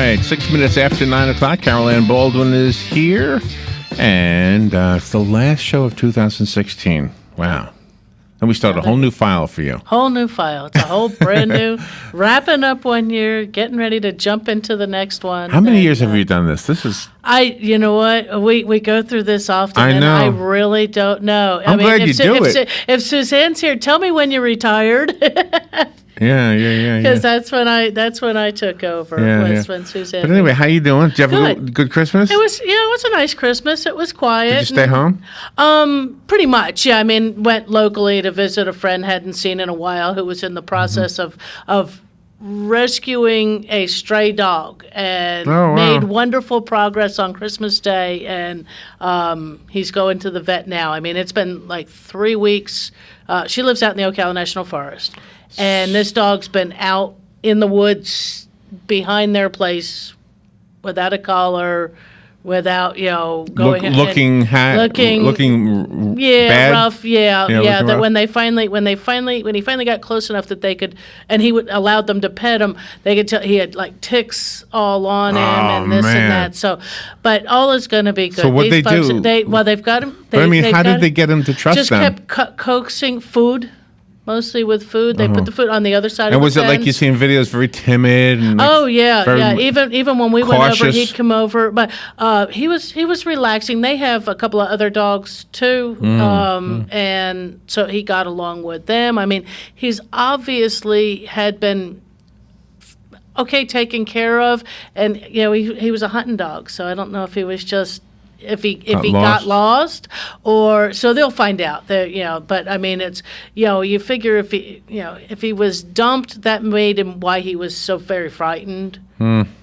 right, 6 minutes after 9 o'clock. Carol Ann Baldwin is here, and it's the last show of 2016. Wow. And we start a whole new file for you. Whole new file. It's a whole brand new, wrapping up one year, getting ready to jump into the next one. How many years have you done this? This is... You know what? We go through this often, I know. and I really don't know. I'm glad you do it. If Suzanne's here, tell me when you retired. Yeah. Because that's when I took over. When Suzanne. But anyway, how you doing? Did you have a good Christmas? It was a nice Christmas. It was quiet. Did you stay home? Pretty much. Yeah. I mean, went locally to visit a friend hadn't seen in a while who was in the process of rescuing a stray dog and made wonderful progress on Christmas Day, and he's going to the vet now. I mean, it's been like 3 weeks. She lives out in the Ocala National Forest, and this dog's been out in the woods behind their place without a collar, without going looking bad. Rough, that rough. when he finally got close enough that they could, and he allowed them to pet him, they could tell he had like ticks all on him and this and that. So, but all is going to be good. So what they do? They've got him. How did they get him to trust just them? Just kept coaxing food. Mostly with food. They put the food on the other side of the fence. And was it like you see in videos, very timid? And Even when we went over, he'd come over. But he was relaxing. They have a couple of other dogs, too. And so he got along with them. I mean, he's obviously had been taken care of. And, he was a hunting dog. So I don't know if he was just... If he got lost, or so they'll find out. But I mean, it's you figure if he was dumped, that made him why he was so very frightened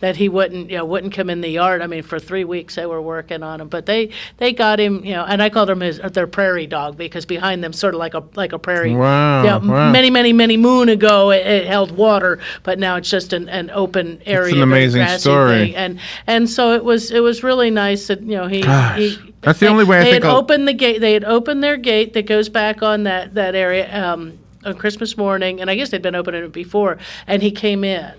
that he wouldn't come in the yard. I mean, for 3 weeks they were working on him, but they got him. And I called him their prairie dog because behind them, sort of like a prairie. Wow. Many moon ago it held water, but now it's just an open area. It's an amazing story. Thing. And so it was really nice that that's the only way I think they had opened the gate. They had opened their gate that goes back on that area on Christmas morning, and I guess they'd been opening it before. And he came in,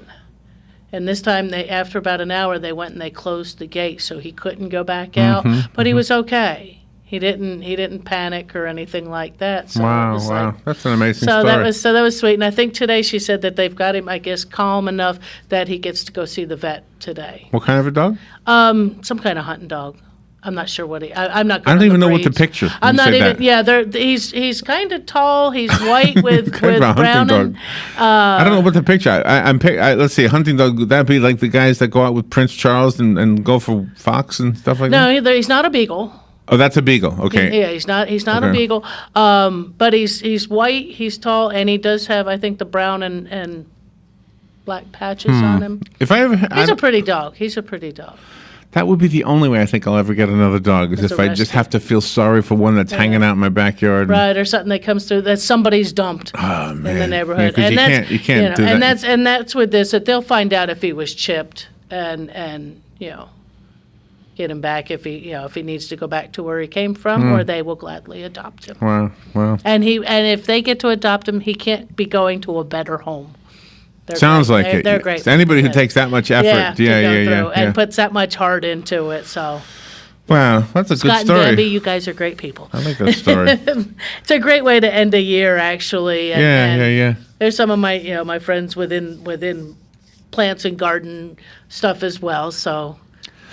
and this time after about an hour, they went and they closed the gate so he couldn't go back out. But he was okay. He didn't panic or anything like that. So wow, that's an amazing story. That was sweet. And I think today she said that they've got him, I guess, calm enough that he gets to go see the vet today. What kind of a dog? Some kind of hunting dog. I'm not sure what I'm not. I don't even know what to picture. I'm not even. Yeah, he's kind of tall. He's white with brown. And, I don't know what to picture. Let's see, a hunting dog. Would that be like the guys that go out with Prince Charles and go for fox and stuff like that? No, he's not a beagle. Oh, that's a beagle. Okay. Yeah, he's not a beagle. But he's white. He's tall, and he does have, I think, the brown and black patches on him. He's a pretty dog. He's a pretty dog. That would be the only way I think I'll ever get another dog, is if I just have to feel sorry for one that's hanging out in my backyard. Right, or something that comes through that somebody's dumped in the neighborhood. Yeah, you can't do that. And that's with this, that they'll find out if he was chipped and get him back if he needs to go back to where he came from, or they will gladly adopt him. Wow. And if they get to adopt him, he can't be going to a better home. Sounds like it. They're great. Anybody who takes that much effort, and puts that much heart into it. So, wow, that's a good Scott story. and Debbie, you guys are great people. I like that story. It's a great way to end a year, actually. Yeah. There's some of my my friends within plants and garden stuff as well. So.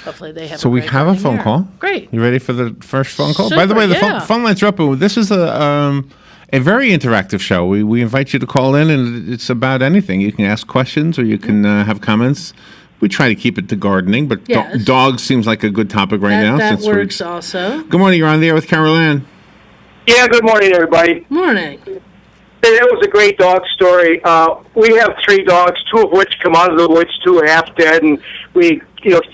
Hopefully they have. So we have a phone call. Great. You ready for the first phone call? Super, By the way, the phone lines are open. This is a very interactive show. We invite you to call in, and it's about anything. You can ask questions, or you can have comments. We try to keep it to gardening, but dogs seems like a good topic now. That works also. Good morning. You're on the air with Carol Ann. Yeah. Good morning, everybody. Morning. It was a great dog story. We have 3 dogs, 2 of which come out of the woods, 2 are half dead, and we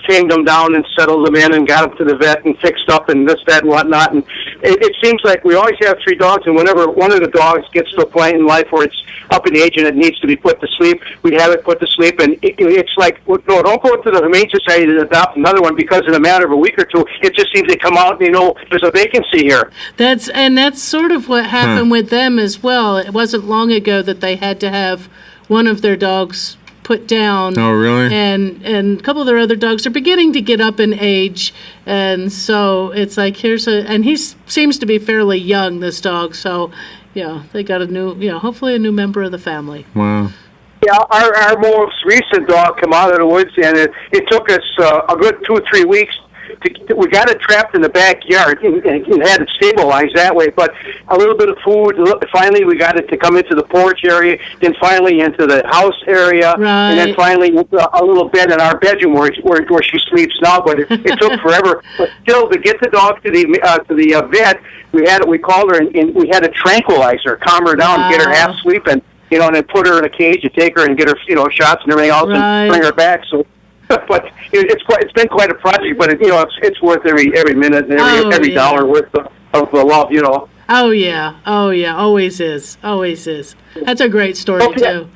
tamed them down and settled them in and got them to the vet and fixed up and this, that, and whatnot. And it seems like we always have 3 dogs, and whenever one of the dogs gets to a point in life where it's up in age and it needs to be put to sleep, we have it put to sleep. And it's like, no, don't go to the Humane Society to adopt another one, because in a matter of a week or 2, it just seems they come out and, there's a vacancy here. That's sort of what happened with them as well. It wasn't long ago that they had to have one of their dogs put down. Oh, really? And a couple of their other dogs are beginning to get up in age, and so it's like and he seems to be fairly young, this dog. So, they got a new, hopefully a new member of the family. Wow. Yeah, our most recent dog came out of the woods, and it took us a good 2 or 3 weeks. We got it trapped in the backyard and had it stabilized that way. But a little bit of food, finally we got it to come into the porch area, then finally into the house area, right. And then finally into a little bed in our bedroom where she sleeps now. But it took forever. But still, to get the dog to the vet, we called her and we had to tranquilize her, calm her down, wow. Get her half sleeping, and then put her in a cage and take her and get her, shots and everything else, right. And bring her back. So. But it's been quite a project, but it's worth every minute and every dollar worth of the love, Oh yeah, always is. That's a great story too.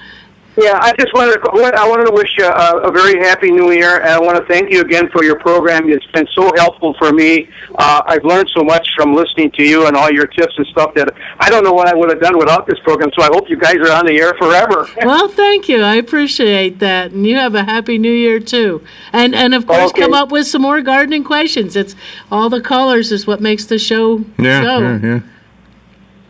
Yeah, I wanted to wish you a very happy New Year, and I want to thank you again for your program. It's been so helpful for me. I've learned so much from listening to you and all your tips and stuff that I don't know what I would have done without this program. So I hope you guys are on the air forever. Well, thank you. I appreciate that, and you have a happy New Year too. And of course, come up with some more gardening questions. It's all the callers is what makes the show. Yeah.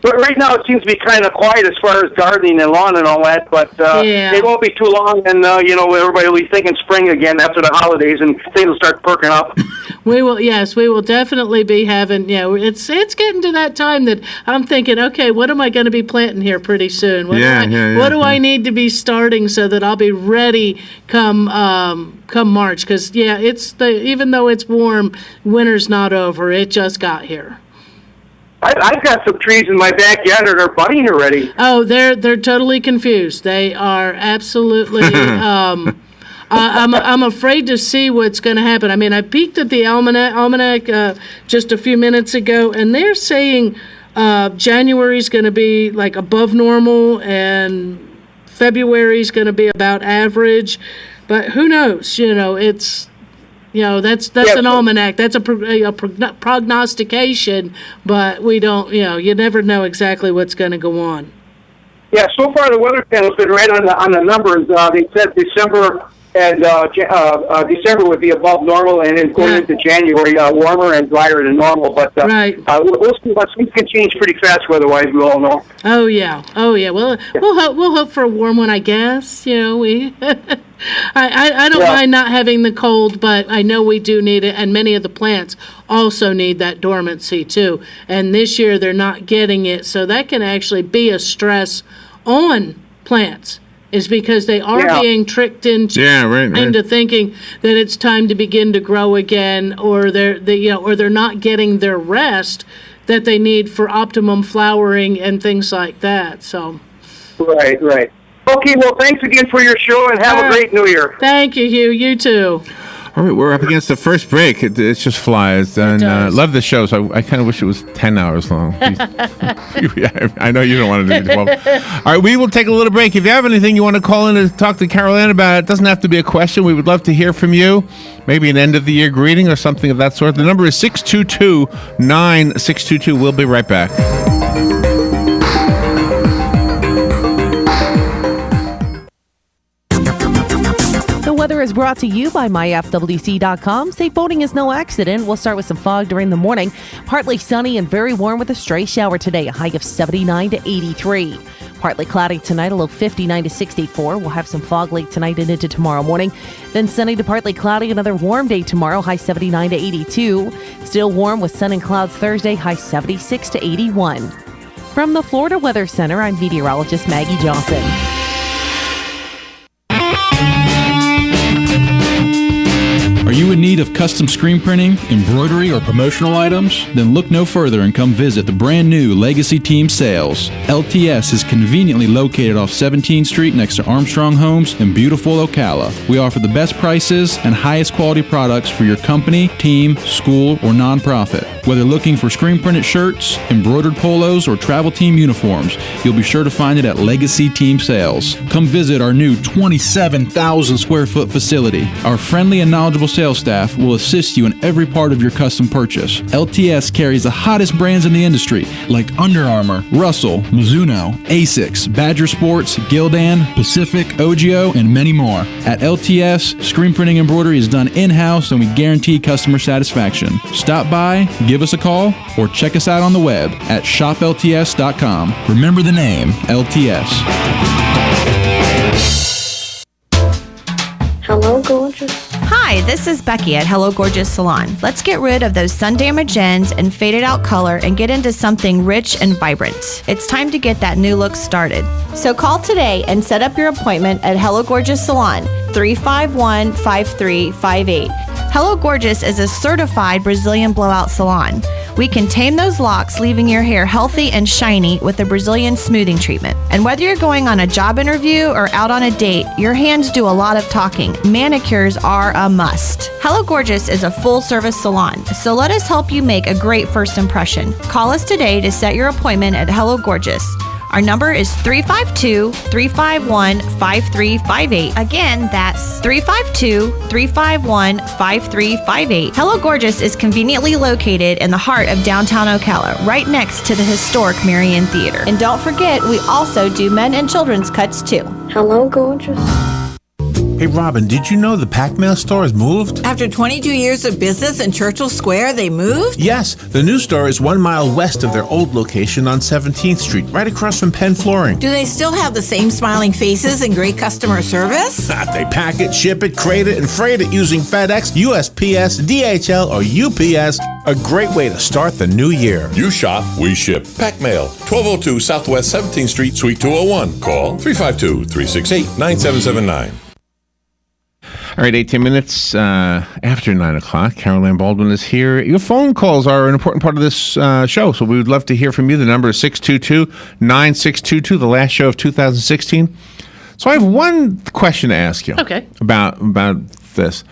But right now it seems to be kind of quiet as far as gardening and lawn and all that, but it won't be too long, and everybody will be thinking spring again after the holidays, and things will start perking up. We will definitely be having, it's getting to that time that I'm thinking, okay, what am I going to be planting here pretty soon? What do I need to be starting so that I'll be ready come March? Because, even though it's warm, winter's not over. It just got here. I've got some trees in my backyard that are budding already. Oh, they're totally confused. They are absolutely. I'm afraid to see what's going to happen. I mean, I peeked at the almanac just a few minutes ago, and they're saying January's going to be like above normal, and February's going to be about average. But who knows? It's. That's an almanac. That's a prognostication, but we don't. You never know exactly what's going to go on. Yeah, so far the Weather Channel's been right on the numbers. They said December and December would be above normal, and then going into January warmer and drier than normal. But right. We'll see. Things can change pretty fast weather-wise. We all know. Oh yeah. Well, we'll hope for a warm one, I guess. We. I don't mind not having the cold, but I know we do need it, and many of the plants also need that dormancy too. And this year they're not getting it, so that can actually be a stress on plants, is because they are being tricked into thinking that it's time to begin to grow again, or they're not getting their rest that they need for optimum flowering and things like that. So. Right. Okay, well, thanks again for your show, and have a great New Year. Thank you, Hugh. You too. All right, we're up against the first break. It just flies. And love the show, so I kind of wish it was 10 hours long. I know you don't want to do 12. All right, we will take a little break. If you have anything you want to call in and talk to Carol Ann about, it doesn't have to be a question. We would love to hear from you. Maybe an end-of-the-year greeting or something of that sort. The number is 622-9622. We'll be right back. Weather is brought to you by myfwc.com. Safe boating is no accident. We'll start with some fog during the morning. Partly sunny and very warm with a stray shower today, a high of 79 to 83. Partly cloudy tonight, a low 59 to 64. We'll have some fog late tonight and into tomorrow morning. Then sunny to partly cloudy, another warm day tomorrow, high 79 to 82. Still warm with sun and clouds Thursday, high 76 to 81. From the Florida Weather Center, I'm meteorologist Maggie Johnson. Are you in need of custom screen printing, embroidery, or promotional items? Then look no further and come visit the brand new Legacy Team Sales. LTS is conveniently located off 17th Street next to Armstrong Homes in beautiful Ocala. We offer the best prices and highest quality products for your company, team, school, or nonprofit. Whether looking for screen printed shirts, embroidered polos, or travel team uniforms, you'll be sure to find it at Legacy Team Sales. Come visit our new 27,000 square foot facility. Our friendly and knowledgeable sales sales staff will assist you in every part of your custom purchase. LTS carries the hottest brands in the industry like Under Armour, Russell, Mizuno, Asics, Badger Sports, Gildan, Pacific, Ogio, and many more. At LTS, screen printing embroidery is done in-house and we guarantee customer satisfaction. Stop by, give us a call, or check us out on the web at shoplts.com. Remember the name, LTS. Hello, gorgeous. Hi, this is Becky at Hello Gorgeous Salon. Let's get rid of those sun-damaged ends and faded out color and get into something rich and vibrant. It's time to get that new look started. So call today and set up your appointment at Hello Gorgeous Salon, 351-5358. Hello Gorgeous is a certified Brazilian blowout salon. We can tame those locks, leaving your hair healthy and shiny with a Brazilian smoothing treatment. And whether you're going on a job interview or out on a date, your hands do a lot of talking. Manicures are a must. Hello Gorgeous is a full-service salon, so let us help you make a great first impression. Call us today to set your appointment at Hello Gorgeous. Our number is 352-351-5358. Again, that's 352-351-5358. Hello Gorgeous is conveniently located in the heart of downtown Ocala, right next to the historic Marion Theater. And don't forget, we also do men and children's cuts too. Hello, gorgeous. Hey, Robin, did you know the Pac Mail store has moved? After 22 years of business in Churchill Square, they moved? Yes, the new store is 1 mile west of their old location on 17th Street, right across from Penn Flooring. Do they still have the same smiling faces and great customer service? They pack it, ship it, crate it, and freight it using FedEx, USPS, DHL, or UPS. A great way to start the new year. You shop, we ship. Pac Mail, 1202 Southwest 17th Street, Suite 201. Call 352-368-9779. All right, 18 minutes after 9 o'clock. Carol Ann Baldwin is here. Your phone calls are an important part of this show, so we would love to hear from you. The number is 622-9622, the last show of 2016. So I have one question to ask you about this.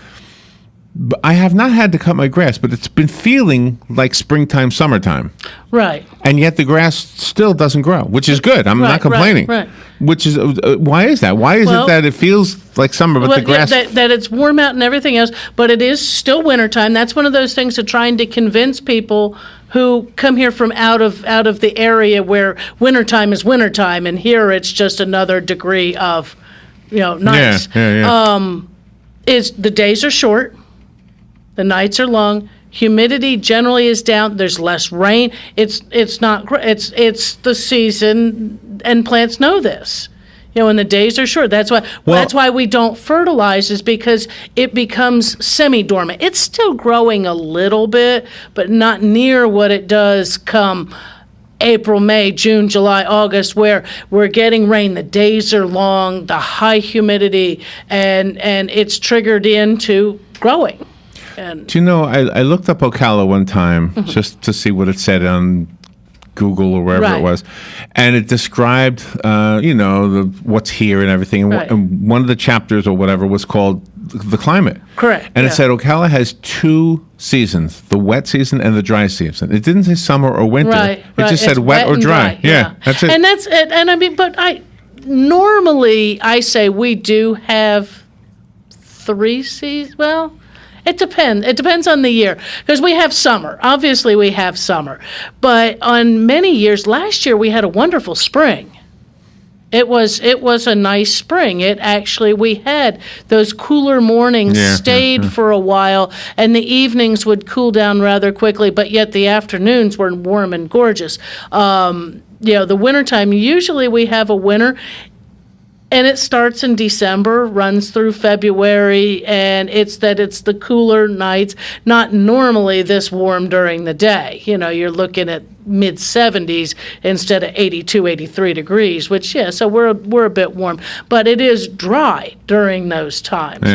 I have not had to cut my grass, but it's been feeling like springtime, summertime. Right. And yet the grass still doesn't grow, which is good. I'm not complaining. Right. Which is, why is that? Why is it that it feels like summer, but the grass... That it's warm out and everything else, but it is still wintertime. That's one of those things of trying to convince people who come here from out of the area where wintertime is wintertime, and here it's just another degree of, nice. Yeah. Is the days are short. The nights are long. Humidity generally is down. There's less rain. It's the season, and plants know this. And the days are short. That's why we don't fertilize, is because it becomes semi-dormant. It's still growing a little bit, but not near what it does come April, May, June, July, August, where we're getting rain. The days are long, the high humidity, and it's triggered into growing. And do you know, I looked up Ocala one time just to see what it said on Google or wherever it was, and it described, what's here and everything. And one of the chapters or whatever was called the climate. Correct. And it said Ocala has 2 seasons, the wet season and the dry season. It didn't say summer or winter. Right. It just said wet or dry. Yeah, that's it. And that's it. And I mean, but normally I say we do have 3 seasons. Well, it depends. It depends on the year, because we have summer. Obviously, we have summer. But on many years, last year we had a wonderful spring. It was a nice spring. We had those cooler mornings, stayed for a while, and the evenings would cool down rather quickly, but yet the afternoons were warm and gorgeous. The wintertime, usually we have a winter, and it starts in December, runs through February, and it's the cooler nights, not normally this warm during the day. You're looking at mid-70s instead of 82, 83 degrees, which, so we're a bit warm. But it is dry during those times.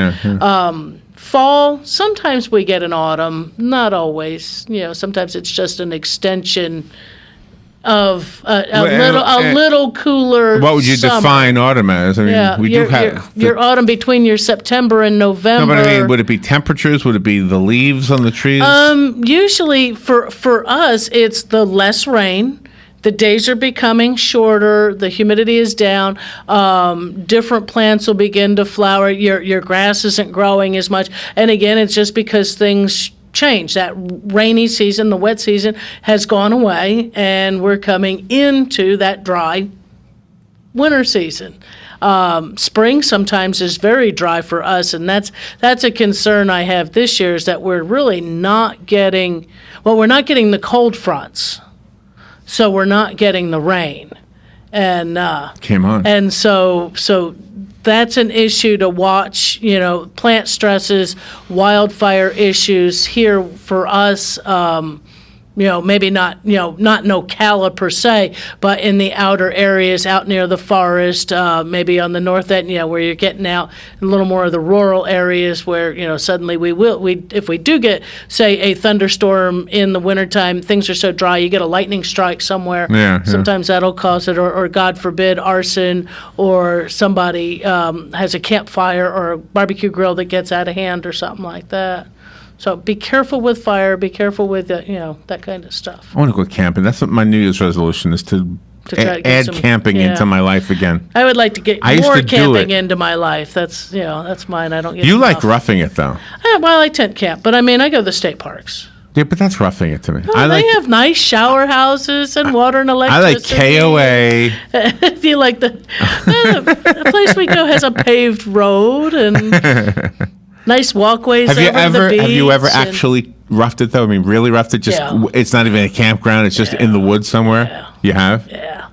Fall, sometimes we get an autumn, not always. Sometimes it's just an extension of a little cooler. What would you summer. define autumn as? I mean, we do have your autumn between your September and November. No, but I mean, would it be temperatures? Would it be the leaves on the trees? Usually for us, it's the less rain, the days are becoming shorter. The humidity is down. Different plants will begin to flower. Your grass isn't growing as much. And again, it's just because things change. That rainy season, the wet season, has gone away, and we're coming into that dry winter season. Spring sometimes is very dry for us, and that's a concern I have this year, is that we're really not getting, we're not getting the cold fronts, so we're not getting the rain. And came on. And so that's an issue to watch, plant stresses, wildfire issues here for us. Maybe not, not in Ocala per se, but in the outer areas out near the forest, maybe on the north end, where you're getting out a little more of the rural areas where, suddenly if we do get, say, a thunderstorm in the wintertime, things are so dry, you get a lightning strike somewhere. Yeah. Sometimes that'll cause it, or God forbid, arson, or somebody has a campfire or a barbecue grill that gets out of hand or something like that. So be careful with fire. Be careful with that kind of stuff. I want to go camping. That's what my New Year's resolution is, to try to get add some- camping yeah. into my life again. I would like to get I used more to do camping it. into my life. That's that's mine. I don't get You enough. like roughing it though. Well, I tent camp, but I mean, I go to the state parks. Yeah, but that's roughing it to me. Oh, they have nice shower houses and water and I like electricity. KOA. Do you like the place we go has a paved road and nice walkways Have you over ever the beach. have you ever and- actually roughed it though? I mean, really roughed it? Just Yeah. It's not even a campground. It's just in the woods somewhere. Yeah. You have? Yeah.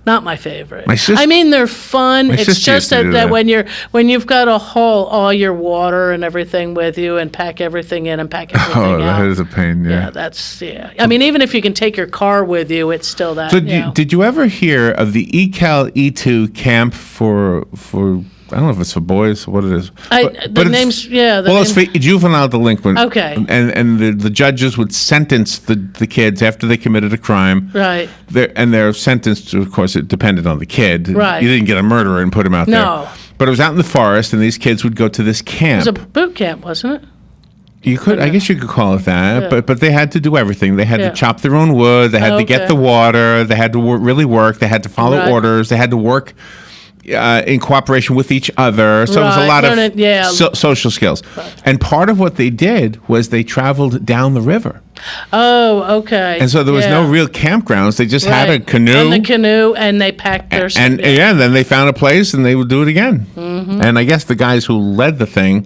Not my favorite. My sis- I mean, they're fun. My It's sister just used to do that that. when you've got to haul all your water and everything with you and pack everything in and pack everything Oh, out. that is a pain. Yeah. I mean, even if you can take your car with you, it's still that. So did you ever hear of the ECAL E2 camp for I don't know if it's for boys or what it is. The it's- names, yeah. The Well, it's name- for juvenile delinquent. Okay. And the judges would sentence the kids after they committed a crime. Right. They're sentenced to, of course, it depended on the kid. Right. You didn't get a murderer and put him out No. there. But it was out in the forest, and these kids would go to this It camp. was a boot camp, wasn't it? You could, I guess you could call it that, Yeah. but they had to do everything. They had Yeah. to chop their own wood. They had to get Okay. the water. They had to really work. They had to follow Right. orders. They had to work in cooperation with each other. So it was a Right. lot of Learning- yeah. social skills. And part of what they did was they traveled down the river. Oh, okay. And so there was no Yeah. real campgrounds. They just had a Right. canoe. And the canoe, and they packed their And then they found a place and they would do it again. Mm-hmm. And I guess the guys who led the thing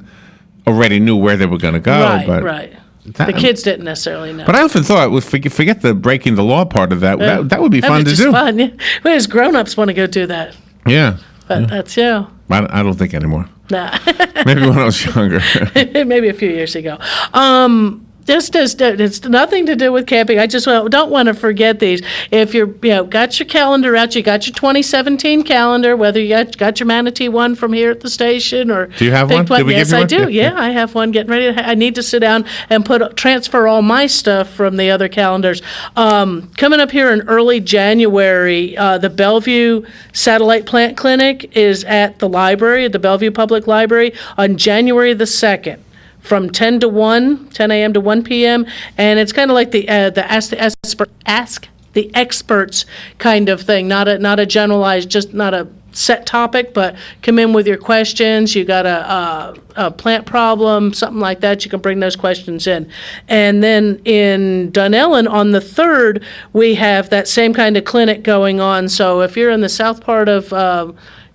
already knew where they were going to go. Right, but right. that- The kids didn't necessarily know. But I often thought, forget the breaking the law part of that. That would be That'd fun to just do. Fun. Yeah. We as grown-ups want to go do that. Yeah. But that's, I don't think anymore. nah. Maybe when I was younger. Maybe a few years ago. It's nothing to do with camping. I just don't want to forget these. If you're, got your calendar out, you got your 2017 calendar, whether you got your Manatee one from here at the station or. Do you have picked one? Did we yes, give you I one? do. Yeah, I have one getting ready. I need to sit down and transfer all my stuff from the other calendars. Coming up here in early January, the Bellevue Satellite Plant Clinic is at the library, at the Bellevue Public Library, on January the 2nd. From 10 a.m. to 1 p.m. And it's kind of like the Ask the Experts kind of thing, not a generalized, just not a set topic, but come in with your questions. You got a plant problem, something like that, you can bring those questions in. And then in Dunellen on the 3rd, we have that same kind of clinic going on. So if you're in the south part of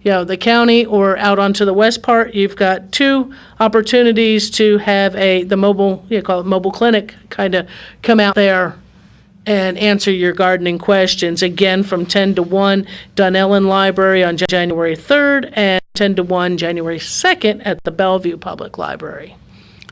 the county or out onto the west part, you've got 2 opportunities to have the mobile, call it mobile clinic, kind of come out there and answer your gardening questions. Again, from 10 to 1, Dunellen Library on January 3rd, and 10 to 1, January 2nd at the Bellevue Public Library.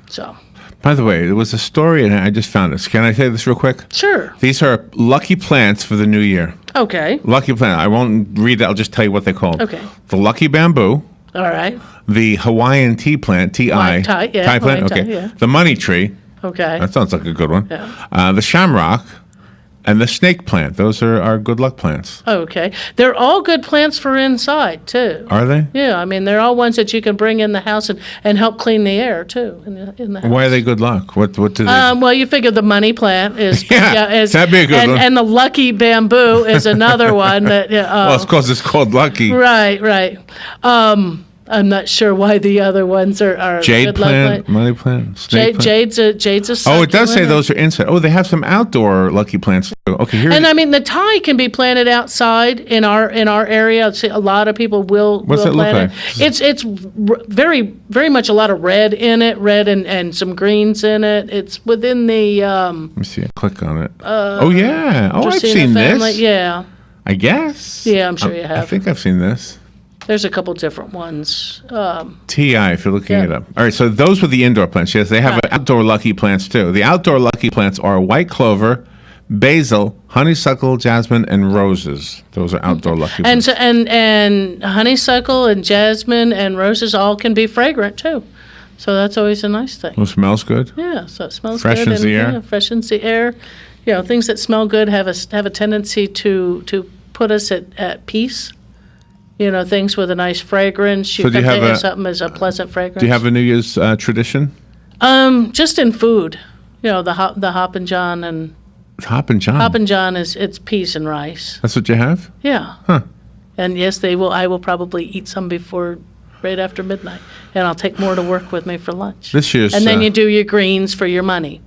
So. By the way, there was a story, and I just found this. Can I say this real quick? Sure. These are lucky plants for the new year. Okay. Lucky plant. I won't read it. I'll just tell you what they call. Okay. The lucky bamboo. All right. The Hawaiian tea plant, T-I. Thai, yeah, Thai plant? Hawaiian Okay. Thai, yeah. The money tree. Okay. That sounds like a good one. Yeah. The shamrock. And the snake plant. Those are good luck plants. Okay. They're all good plants for inside, too. Are they? Yeah, I mean, they're all ones that you can bring in the house and help clean the air, too, in the house. Why are they good luck? What do they well, you figure the money plant is... that'd be a good one. And the lucky bamboo is another one that... well, it's because it's called lucky. Right. I'm not sure why the other ones are jade good plant, money plant, snake plant. Jade's a succulent. Oh, it does say those are inside. Oh, they have some outdoor lucky plants too. Okay, here. And I mean, the Thai can be planted outside in our area. See, a lot of people will. What's it look like? It's very very much a lot of red in it, and some greens in it. It's within the. Let me see. I click on it. Oh yeah. Oh, I've seen this. Yeah. I guess. Yeah, I'm sure you have. I think I've seen this. There's a couple different ones. TI, if you're looking it up. All right, so those were the indoor plants. Yes, they have outdoor lucky plants too. The outdoor lucky plants are white clover, basil, honeysuckle, jasmine, and roses. Those are outdoor lucky plants. And honeysuckle and jasmine and roses all can be fragrant too. So that's always a nice thing. It smells good. Yeah, so it smells freshens good. The air. Yeah, freshens the air. You know, things that smell good have a tendency to put us at peace. You know, things with a nice fragrance. So do you have something as a pleasant fragrance. Do you have a New Year's tradition? Just in food. You know, the Hoppin' John and. Hoppin' John. Hoppin' John it's peas and rice. That's what you have? Yeah. Huh. And yes, I will probably eat some right after midnight, and I'll take more to work with me for lunch. This year's. And then you do your greens for your money.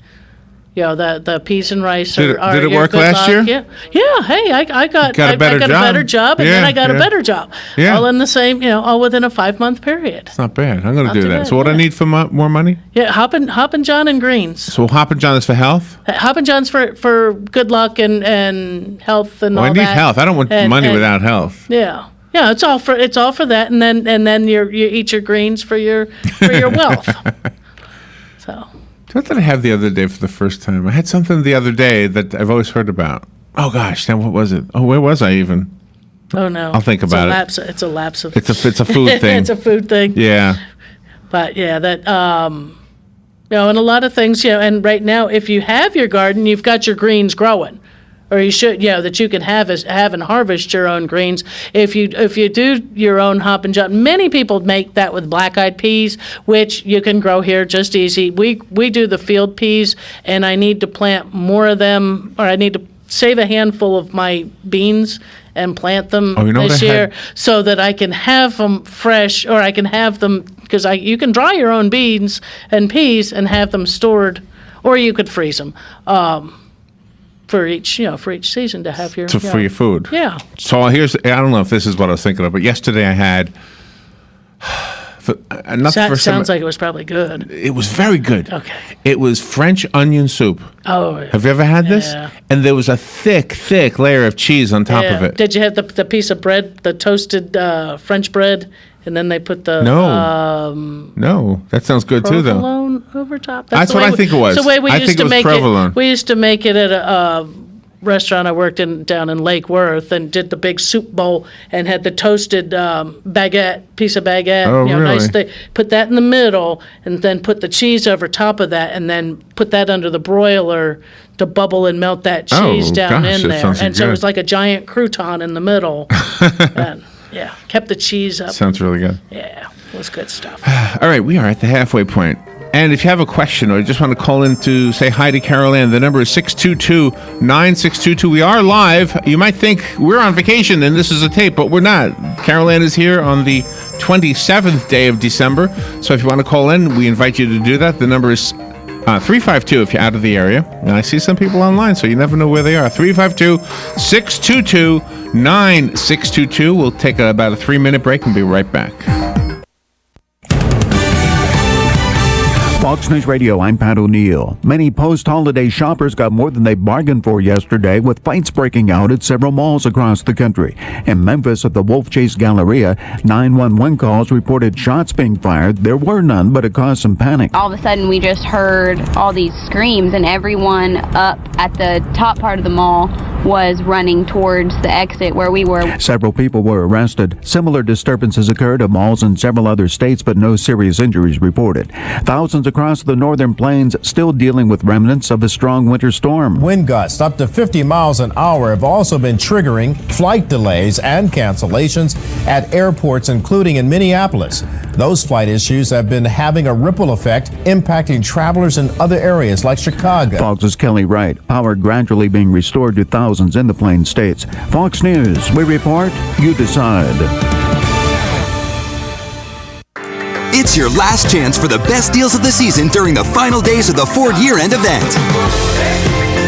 You know, the peas and rice did it your work good last luck. year? Yeah. Hey, I got a better job, and then I got a better job. Yeah. All in the same, all within a 5-month period. It's not bad. I'm going to do that. Bad, So what I need for more money? Yeah, Hoppin' John and greens. So Hoppin' John is for health? Hoppin' John's for good luck and health and all that. I need health. I don't want money without health. Yeah. Yeah, it's all for that, and then you eat your greens for your wealth. So. What did I have the other day for the first time? I had something the other day that I've always heard about. Oh gosh, then what was it? Oh, where was I even? Oh no, I'll think about it. It's a lapse of. It's a food thing. It's a food thing. Yeah. But yeah, that and a lot of things, and right now, if you have your garden, you've got your greens growing. Or you should, that you can have and harvest your own greens. If you do your own Hoppin' John, many people make that with black-eyed peas, which you can grow here just easy. We do the field peas, and I need to plant more of them, or I need to save a handful of my beans and plant them this year so that I can have them fresh, or I can have them because you can dry your own beans and peas and have them stored, or you could freeze them. For each season to have for your food. Yeah. So I don't know if this is what I was thinking of, but yesterday I had. Sounds like it was probably good. It was very good. Okay. It was French onion soup. Oh. Have you ever had this? Yeah. And there was a thick layer of cheese on top of it. Did you have the piece of bread, the toasted French bread? And then they put the no, that sounds good too, though. Provolone over top. That's what I think it was. That's the way we used to make provolone. it. We used to make it at a restaurant I worked in down in Lake Worth, and did the big soup bowl and had the toasted piece of baguette. Oh, really? Nice. They put that in the middle, and then put the cheese over top of that, and then put that under the broiler to bubble and melt that cheese down in there. And so it was like a giant crouton in the middle. And, yeah, kept the cheese up. Sounds really good. Yeah, it was good stuff. All right, we are at the halfway point. And if you have a question or you just want to call in to say hi to Carol Ann, the number is 622-9622. We are live. You might think we're on vacation and this is a tape, but we're not. Carol Ann is here on the 27th day of December. So if you want to call in, we invite you to do that. The number is 352 if you're out of the area. And I see some people online, so you never know where they are. 352-622-9622. We'll take about a 3-minute break and be right back. Fox News Radio, I'm Pat O'Neill. Many post-holiday shoppers got more than they bargained for yesterday, with fights breaking out at several malls across the country. In Memphis at the Wolf Chase Galleria, 911 calls reported shots being fired. There were none, but it caused some panic. All of a sudden, we just heard all these screams, and everyone up at the top part of the mall was running towards the exit where we were. Several people were arrested. Similar disturbances occurred at malls in several other states, but no serious injuries reported. Thousands across the northern plains still dealing with remnants of a strong winter storm. Wind gusts up to 50 miles an hour have also been triggering flight delays and cancellations at airports, including in Minneapolis. Those flight issues have been having a ripple effect, impacting travelers in other areas like Chicago. Fox's Kelly Wright. Power gradually being restored to thousands in the Plains states. Fox News, we report, you decide. It's your last chance for the best deals of the season during the final days of the Ford year-end event.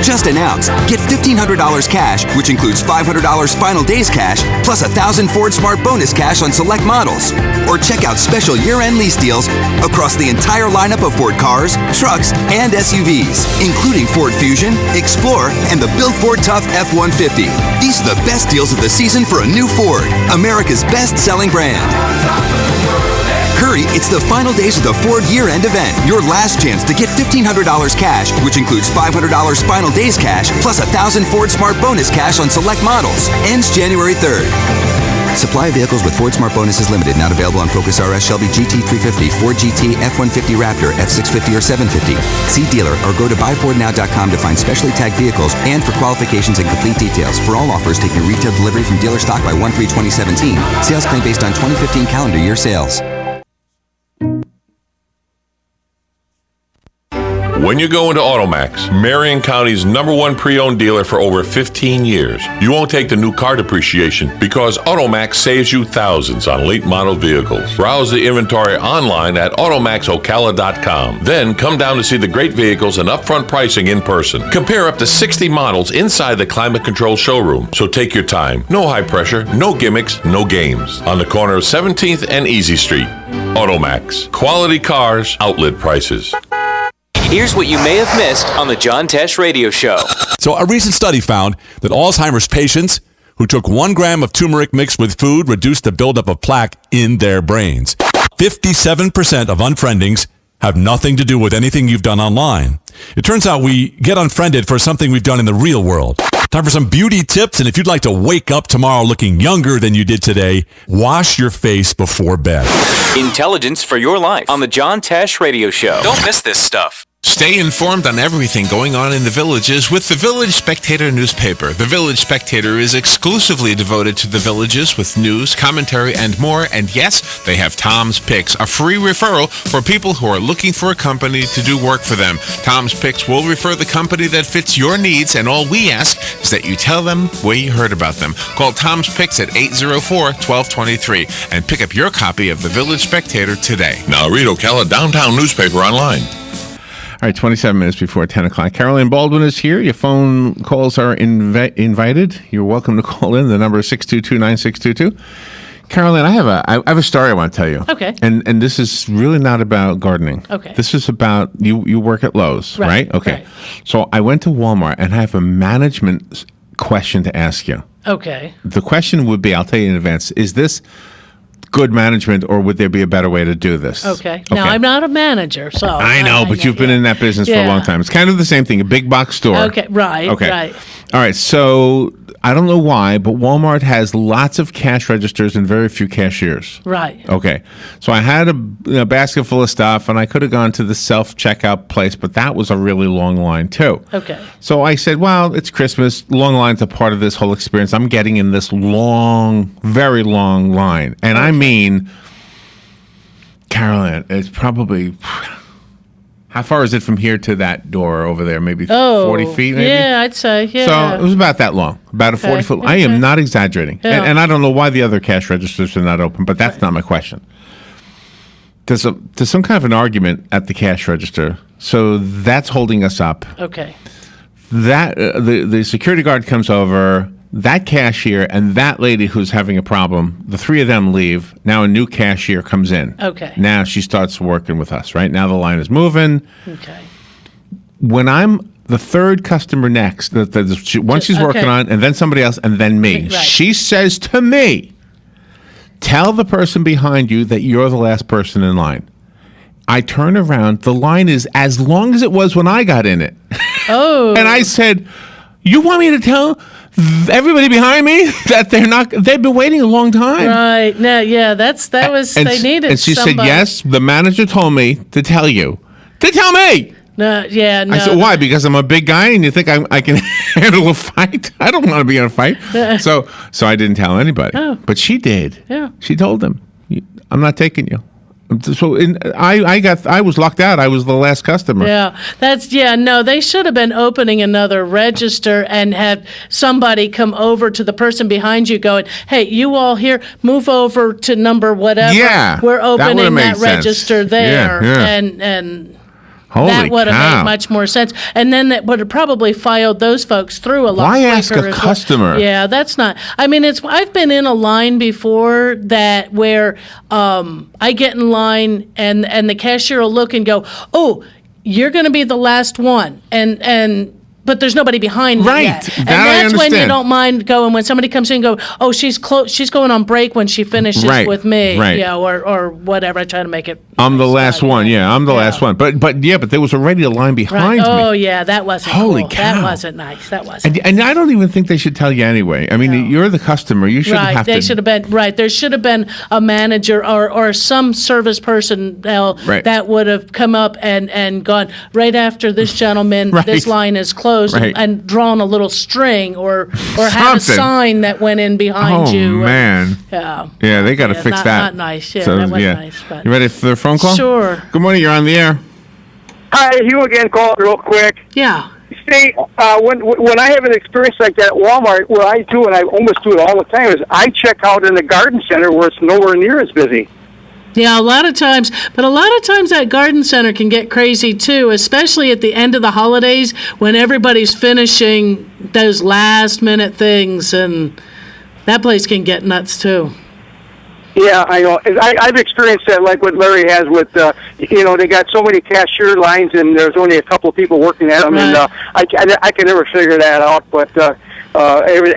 Just announce, get $1,500 cash, which includes $500 final days cash, plus $1,000 Ford Smart Bonus cash on select models. Or check out special year-end lease deals across the entire lineup of Ford cars, trucks, and SUVs, including Ford Fusion, Explorer, and the Built Ford Tough F-150. These are the best deals of the season for a new Ford, America's best-selling brand. Hurry, it's the final days of the Ford year-end event. Your last chance to get $1,500 cash, which includes $500 final days cash, plus $1,000 Ford Smart Bonus cash on select models. Ends January 3rd. Supply of vehicles with Ford Smart Bonus is limited. Not available on Focus RS, Shelby GT 350, Ford GT, F-150 Raptor, F-650, or 750. See dealer or go to buyfordnow.com to find specially tagged vehicles and for qualifications and complete details. For all offers, taking retail delivery from dealer stock by 1/3/2017. Sales claim based on 2015 calendar year sales. When you go into Automax, Marion County's #1 pre-owned dealer for over 15 years, you won't take the new car depreciation because Automax saves you thousands on late model vehicles. Browse the inventory online at automaxocala.com. Then come down to see the great vehicles and upfront pricing in person. Compare up to 60 models inside the climate control showroom. So take your time. No high pressure, no gimmicks, no games. On the corner of 17th and Easy Street. Automax. Quality cars, outlet prices. Here's what you may have missed on the John Tesh Radio Show. So a recent study found that Alzheimer's patients who took 1 gram of turmeric mixed with food reduced the buildup of plaque in their brains. 57% of unfriendings have nothing to do with anything you've done online. It turns out we get unfriended for something we've done in the real world. Time for some beauty tips, and if you'd like to wake up tomorrow looking younger than you did today, wash your face before bed. Intelligence for your life on the John Tesh Radio Show. Don't miss this stuff. Stay informed on everything going on in the villages with the Village Spectator newspaper. The Village Spectator is exclusively devoted to the villages with news, commentary, and more. And yes, they have Tom's Picks, a free referral for people who are looking for a company to do work for them. Tom's Picks will refer the company that fits your needs, and all we ask is that you tell them where you heard about them. Call Tom's Picks at 804-1223 and pick up your copy of the Village Spectator today. Now read Ocala Downtown newspaper online. All right, 27 minutes before 10 o'clock. Carol Ann Baldwin is here. Your phone calls are invited. You're welcome to call in. The number is 622-9622. Carol Ann, I have a story I want to tell you. Okay. And this is really not about gardening. Okay. This is about, you work at Lowe's, right? Okay. Right. So I went to Walmart and I have a management question to ask you. Okay. The question would be, I'll tell you in advance, is this good management, or would there be a better way to do this? Okay. Now, I'm not a manager, so. I know, but you've been in that business for a long time. It's kind of the same thing, a big box store. Okay, right. All right, so I don't know why, but Walmart has lots of cash registers and very few cashiers. Right. Okay. So I had a basket full of stuff, and I could have gone to the self-checkout place, but that was a really long line, too. Okay. So I said, well, it's Christmas. Long lines are part of this whole experience. I'm getting in this long, very long line. And I mean, Carol Ann, it's probably... How far is it from here to that door over there? Maybe 40 feet, maybe? Yeah, I'd say, yeah. So it was about that long, about a 40-foot. I am not exaggerating. Yeah. And I don't know why the other cash registers are not open, but that's not my question. There's some kind of an argument at the cash register, so that's holding us up. Okay. That the security guard comes over, that cashier and that lady who's having a problem, the three of them leave. Now a new cashier comes in. Okay. Now she starts working with us, right? Now the line is moving. Okay. When I'm the third customer next, once she's working on, and then somebody else, and then me, Right. she says to me, tell the person behind you that you're the last person in line. I turn around, the line is as long as it was when I got in it. Oh. And I said, you want me to tell everybody behind me that they've been waiting a long time. Right. No, yeah, they needed And she somebody. said, yes, the manager told me to tell you. To tell me! No, yeah, no. I said, why? Because I'm a big guy and you think I can handle a fight? I don't want to be in a fight. So I didn't tell anybody. Oh. But she did. Yeah. She told them, I'm not taking you. So I was locked out. I was the last customer. Yeah, no, they should have been opening another register and had somebody come over to the person behind you going, hey, you all here, move over to number whatever. Yeah, we're opening that that register there. Yeah. And Holy that would have cow. made much more sense. And then that would have probably filed those folks through a lot Why quicker. ask a customer? Yeah, that's not. I mean, I've been in a line before where I get in line and the cashier will look and go, oh, you're going to be the last one. But there's nobody behind me Right. yet. That And I that's when you understand. don't mind going, when somebody comes in and go, oh, she's going on break when she finishes Right, with me. right. Yeah, or whatever. I try to make it. I'm the last one. Yeah, I'm the last one. But there was already a line behind me. Oh, yeah, that wasn't Holy cool. cow. That wasn't nice. That wasn't. And I don't even think they should tell you anyway. I mean, you're the customer. You shouldn't Right, have they to. should have been right. There should have been a manager or some service personnel Right. that would have come up and gone right after this gentleman. Right. This line is closed, Right. and drawn a little string or have a Something. sign that went in behind Oh, you. man. Yeah. Yeah, they got to Yeah, fix not- that. not nice. Yeah, that wasn't nice, but- You ready for the phone call? Sure. Good morning. You're on the air. Hi, Hugh again. Call real quick. Yeah. See, when I have an experience like that at Walmart, what I do, and I almost do it all the time, is I check out in the garden center where it's nowhere near as busy. Yeah, a lot of times that garden center can get crazy too, especially at the end of the holidays when everybody's finishing those last minute things, and that place can get nuts too. Yeah, I know. I've experienced that, like what Larry has with, they got so many cashier lines, and there's only a couple of people working at them, and I can never figure that out. But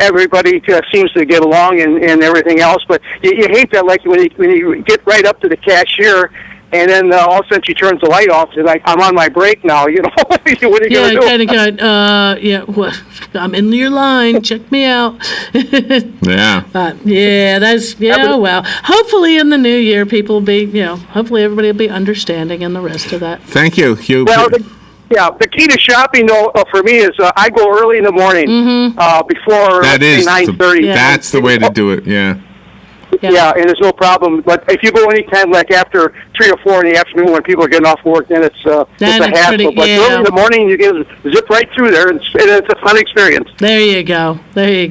everybody seems to get along and everything else. But you hate that, like when you get right up to the cashier. And then all of a sudden she turns the light off. She's like, I'm on my break now. You know, what are you going to do? Well, I'm in your line. Check me out. Yeah. Well, hopefully in the new year, people will be, hopefully everybody will be understanding in the rest of that. Thank you, Hugh. Well, the key to shopping, though, for me is I go early in the morning before That is 9:30. That's the way to do it. Yeah. Yeah, and there's no problem. But if you go anytime, like after 3 or 4 in the afternoon when people are getting off work, then it's a hassle. But early in the morning, you get zip right through there, and it's a fun experience. There you go. Thank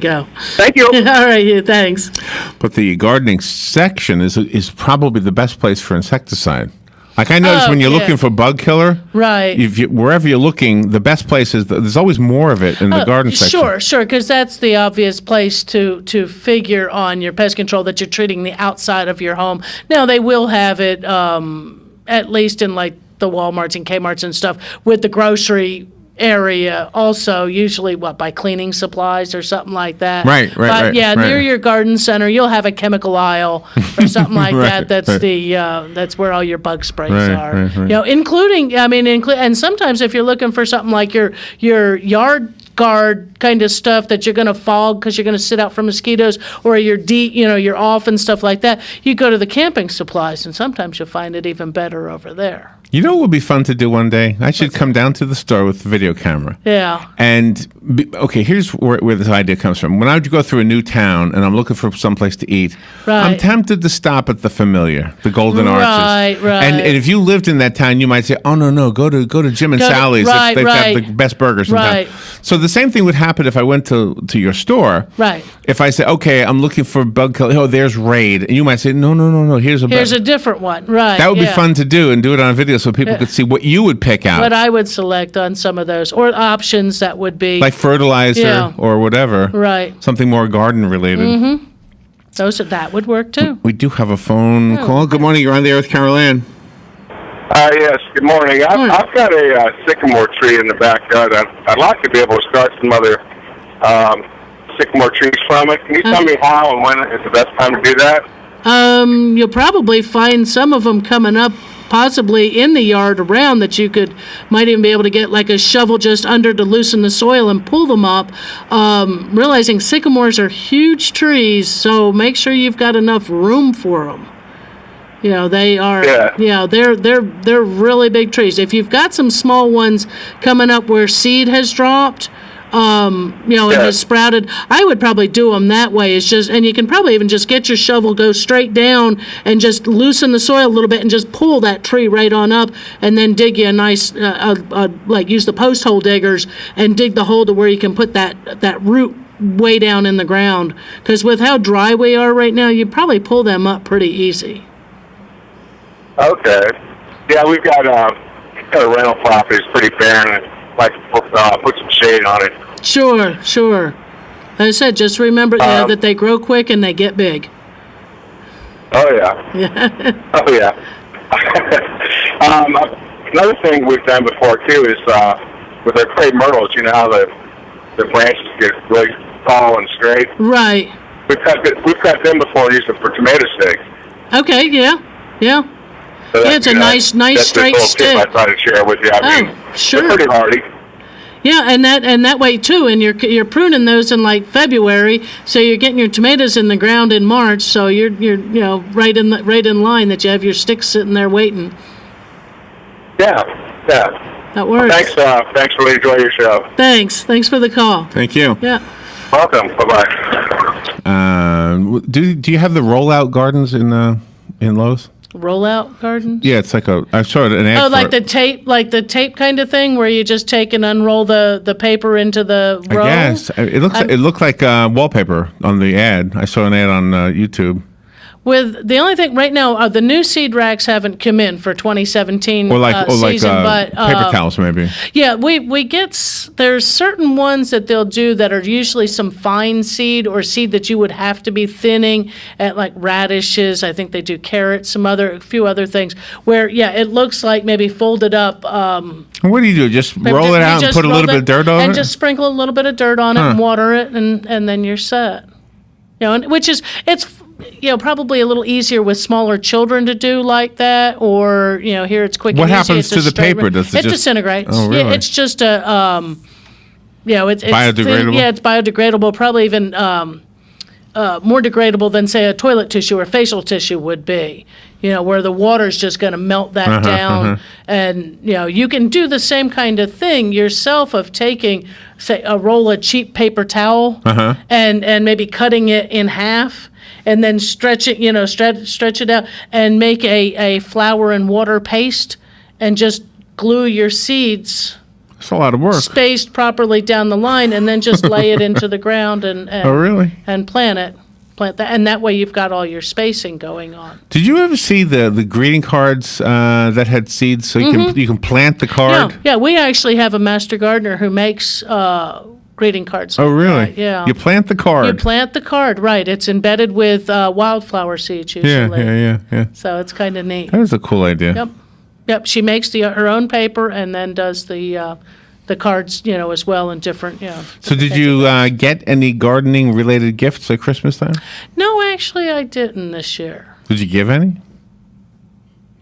you. All right, thanks. But the gardening section is probably the best place for insecticide. Like I noticed when you're looking for bug killer, right? Wherever you're looking, the best place is there's always more of it in the garden section. Sure, because that's the obvious place to figure on your pest control, that you're treating the outside of your home. Now they will have it at least in like the Walmarts and Kmarts and stuff with the grocery area also, usually by cleaning supplies or something like that. Right. But near your garden center, you'll have a chemical aisle or something like that. That's where all your bug sprays are. Right. Including, and sometimes if you're looking for something like your yard guard kind of stuff that you're going to fog because you're going to sit out for mosquitoes, or you're off and stuff like that, you go to the camping supplies, and sometimes you'll find it even better over there. You know what would be fun to do one day? I should come down to the store with the video camera. Yeah. And, here's where this idea comes from. When I would go through a new town and I'm looking for someplace to eat, I'm tempted to stop at the familiar, the Golden Arches. Right. And if you lived in that town, you might say, oh, no, go to Jim and Sally's. They've got the best burgers in town. So the same thing would happen if I went to your store. Right. If I say, okay, I'm looking for bug killer. Oh, there's Raid. And you might say, no, here's a different one. Right. That would be fun to do and do it on video so people could see what you would pick out. What I would select on some of those, or options that would be like fertilizer or whatever. Right. Something more garden related. Mm-hmm. That would work too. We do have a phone call. Good morning. You're on the air with Carol Ann. Yes, good morning. I've got a sycamore tree in the backyard. I'd like to be able to start some other sycamore trees from it. Can you tell me how and when is the best time to do that? You'll probably find some of them coming up possibly in the yard around that you might even be able to get like a shovel just under to loosen the soil and pull them up. Realizing sycamores are huge trees, so make sure you've got enough room for them. They are. Yeah. They're really big trees. If you've got some small ones coming up where seed has dropped, and has sprouted, I would probably do them that way. And you can probably even just get your shovel, go straight down, and just loosen the soil a little bit, and just pull that tree right on up, and then dig you a nice, use the post hole diggers and dig the hole to where you can put that root way down in the ground. Because with how dry we are right now, you probably pull them up pretty easy. Okay. Yeah, we've got a rental property. It's pretty barren. I'd like to put some shade on it. Sure. Like I said, just remember that they grow quick and they get big. Oh, yeah. Oh, yeah. Another thing we've done before, too, is with our crepe myrtles, you know how the branches get really tall and straight? Right. We've cut them before and used them for tomato sticks. Okay, yeah. So it's a nice straight stick. I thought I'd share with you. Sure. They're pretty hardy. Yeah, and that way too. And you're pruning those in like February, so you're getting your tomatoes in the ground in March. So you're right in line that you have your sticks sitting there waiting. Yeah. That works. Thanks. Really enjoy your show. Thanks for the call. Thank you. Yeah. Welcome. Bye-bye. Do you have the rollout gardens in Lowe's? Rollout gardens? Yeah, it's like I saw an ad. Oh, like the tape kind of thing where you just take and unroll the paper into the roll? Yes, it looked like wallpaper on the ad. I saw an ad on YouTube. With the only thing right now, the new seed racks haven't come in for 2017 season, but paper towels maybe. Yeah, we get there's certain ones that they'll do that are usually some fine seed or seed that you would have to be thinning at, like radishes. I think they do carrots, a few other things where it looks like maybe folded up. What do you do? Just roll it out and put a little bit of dirt on it, and just sprinkle a little bit of dirt on it and water it, and then you're set. Which is it's. Probably a little easier with smaller children to do like that, or here it's quick. What and easy. happens to the paper? Does it disintegrates? Oh, really? Yeah, it's just a it's biodegradable. Thin, it's biodegradable. Probably even more degradable than say a toilet tissue or facial tissue would be. Where the water's just going to melt that down, and you can do the same kind of thing yourself of taking, say, a roll of cheap paper towel and maybe cutting it in half. And then stretch it out and make a flour and water paste and just glue your seeds. It's a lot of work. Spaced properly down the line, and then just lay it into the ground and and plant that, and that way you've got all your spacing going on. Did you ever see the greeting cards that had seeds so you can plant the card? Yeah, we actually have a master gardener who makes greeting cards. Oh, really? Yeah. You plant the card. You plant the card, right. It's embedded with wildflower seeds usually. Yeah. So it's kind of neat. That is a cool idea. Yep. She makes her own paper and then does the cards, as well in different, So did you get any gardening related gifts at Christmas time? No, actually I didn't this year. Did you give any?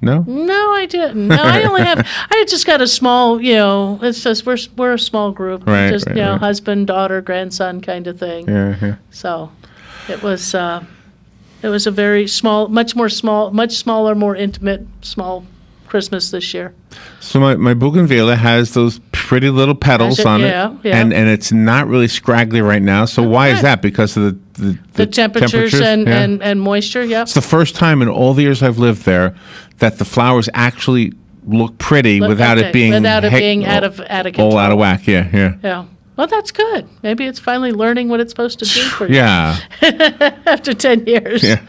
No? No, I didn't. No, I just got a small, it's just, we're a small group. Right, just, right. husband, daughter, grandson kind of thing. Yeah. So it was a very small, much smaller, more intimate, small Christmas this year. So my bougainvillea has those pretty little petals on it. Yeah. And it's not really scraggly right now. So why is that? Because of the temperatures and moisture, yep. It's the first time in all the years I've lived there that the flowers actually look pretty without it being out of control. All out of whack, yeah. Yeah. Well, that's good. Maybe it's finally learning what it's supposed to do for you. Yeah. After 10 years. Yeah.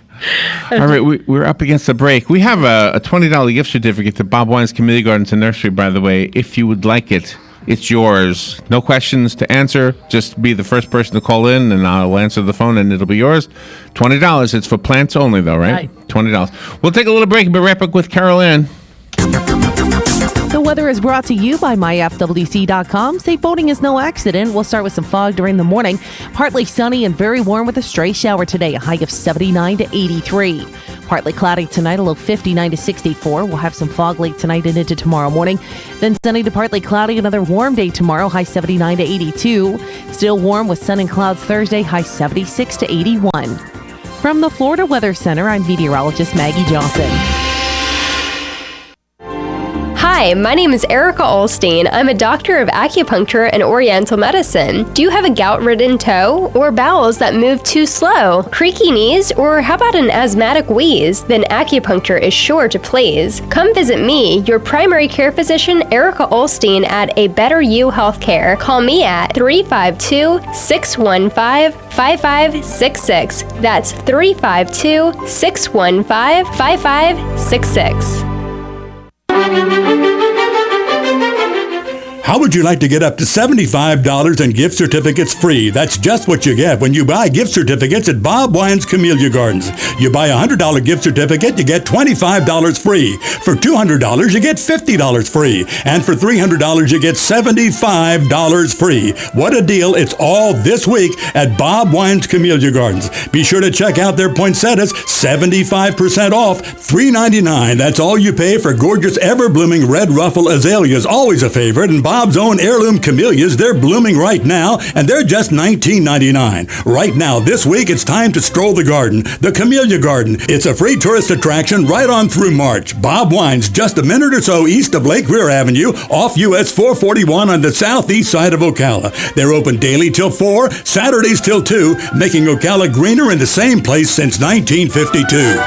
All right, we're up against the break. We have a $20 gift certificate to Bob Wine's Community Gardens and Nursery, by the way. If you would like it, it's yours. No questions to answer. Just be the first person to call in, and I'll answer the phone, and it'll be yours. $20. It's for plants only, though, right? $20. We'll take a little break and be right back with Carol Ann. The weather is brought to you by myfwc.com. Safe boating is no accident. We'll start with some fog during the morning. Partly sunny and very warm with a stray shower today, a high of 79 to 83. Partly cloudy tonight, a low 59 to 64. We'll have some fog late tonight and into tomorrow morning. Then sunny to partly cloudy, another warm day tomorrow, high 79 to 82. Still warm with sun and clouds Thursday, high 76 to 81. From the Florida Weather Center, I'm meteorologist Maggie Johnson. Hi, my name is Erica Olstein. I'm a doctor of acupuncture and oriental medicine. Do you have a gout-ridden toe or bowels that move too slow, creaky knees, or how about an asthmatic wheeze? Then acupuncture is sure to please. Come visit me, your primary care physician, Erica Olstein, at A Better You Healthcare. Call me at 352-615-5566. That's 352-615-5566. How would you like to get up to $75 in gift certificates free? That's just what you get when you buy gift certificates at Bob Wine's Camellia Gardens. You buy a $100 gift certificate, you get $25 free. For $200, you get $50 free. And for $300, you get $75 free. What a deal. It's all this week at Bob Wine's Camellia Gardens. Be sure to check out their poinsettias, 75% off, $3.99. That's all you pay for gorgeous ever-blooming red ruffle azaleas, always a favorite, and Bob's own heirloom camellias. They're blooming right now, and they're just $19.99. Right now, this week, it's time to stroll the garden, the Camellia Garden. It's a free tourist attraction right on through March. Bob Wine's just a minute or so east of Lake Weir Avenue, off US 441 on the southeast side of Ocala. They're open daily till 4, Saturdays till 2, making Ocala greener in the same place since 1952.